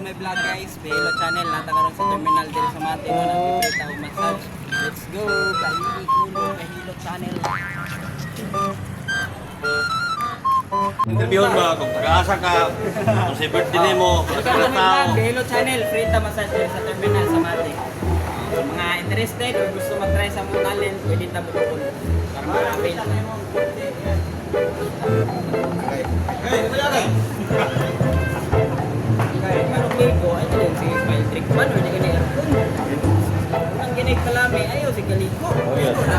my vlog guys, Behilo Channel. Nata karon sa terminal dito sa Mate mo nagpipita og massage. Let's go, Kahili Kuno, Behilo Channel. Interviewon mo kung taga-asa ka, kung si birthday mo, Ito sa my tao. vlog, Behilo Channel, free ta massage dito sa terminal sa Mate. Sa mga interested o gusto mag-try sa mga talent, pwede ta mo tukol. Para ma-avail na. Kaya manong ligo, ay talagang sige file trick man, o di ka na ang ginig kalami, ayaw si Galigo.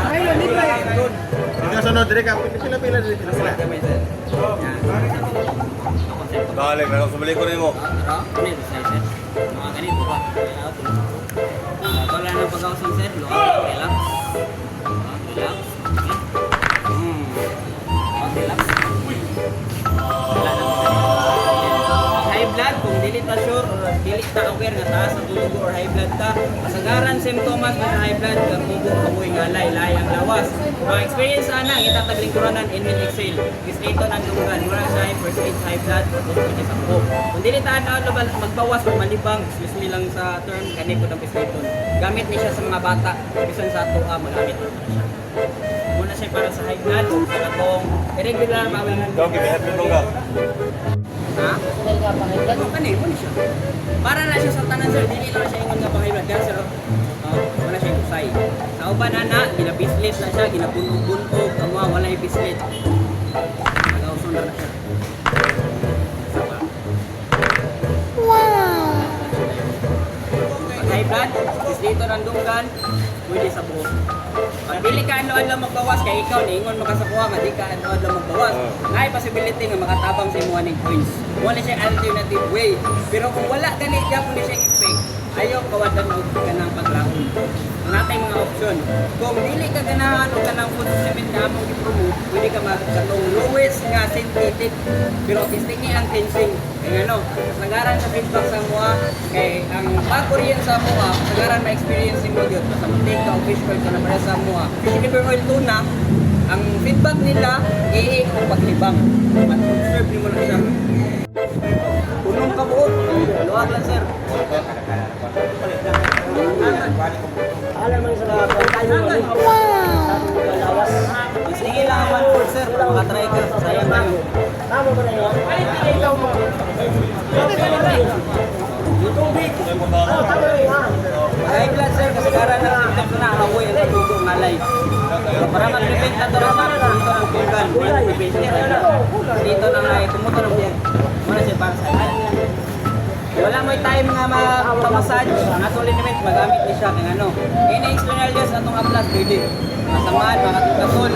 Ayaw, hindi ka doon. Ikaw sunod, dire ka. Pila-pila dire sila. Galing, nakasabalik ko rin mo. Mga ganito ba? Wala nang pag-ausing sir, relax. Relax. Relax. Wala nang high blood, kung dili ta sure or dili ta aware nga taas ang dugo or high blood ta, kasagaran symptoms ng high blood, mubo kamoy ngalay, layang lawas. Mga experience ana, itatagling kuranan inhale exhale. Gisnito ng dugan, mura siya first aid high blood, tapos sa buhok. Kung dili ta magbawas o malibang, excuse me lang sa term, kanito ng piston. Gamit ni siya sa mga bata, bisan sa tuwa magamit na siya. Muna siya para sa high blood, sa katong irregular bawal. Ikaw, kibihap yung lungga. Ha? Ano kanil mo siya. Para na siya sa tanan sir, dili lang siya ingon nga panghibat kaya sir. Wala siya usay. Sa uban na ginabislit na siya, ginabunog-bunog, kamo wala yung bislit. Nagauson na siya. Pag high blood, bislito ng dunggan, pwede sa buhok. Pag dili ka ano-ano magbawas, kaya ikaw niingon makasakuha nga di ka ano-ano magbawas. Ngay possibility nga makatabang sa imuha ng points. Wala siya alternative way. Pero kung wala ganit siya kung di siya effect, ayaw kawadan mo ka ng paglaon. Ang natay mga option. Kung dili ka ganahan o ka ng food supplement na among i-promote, pwede ka magkatong lowest nga synthetic pero testing ang cleansing. Kaya ano, nagaran sa feedback sa mua, kay ang pag-orient sa mua, nagaran ma-experience mo yun. Sa mantika o fish oil ka na para sa mua. Fish liver oil tuna, ang feedback nila, ihi o paglibang. Mag-observe mo lang siya. Punong kabuot, luwag lang sir. Alam mo sa tayo lawas. Sige lang man po sir, makatry ka. Sayang lang. Tama ba na yun? Ikaw mo. Tubig. High blood sir, kasi karan na symptoms na awoy ang dugo ngalay. Para mag-prevent na daraman, dito ng tulgan. Dito na nga, tumuto ng biyan. Muna siya para sa akin. Wala mo time nga magpamassage, nga solid limit, magamit ni siya kaya ano. Ini-external gas atong aplas, pwede. Masamaan, makatulgasol.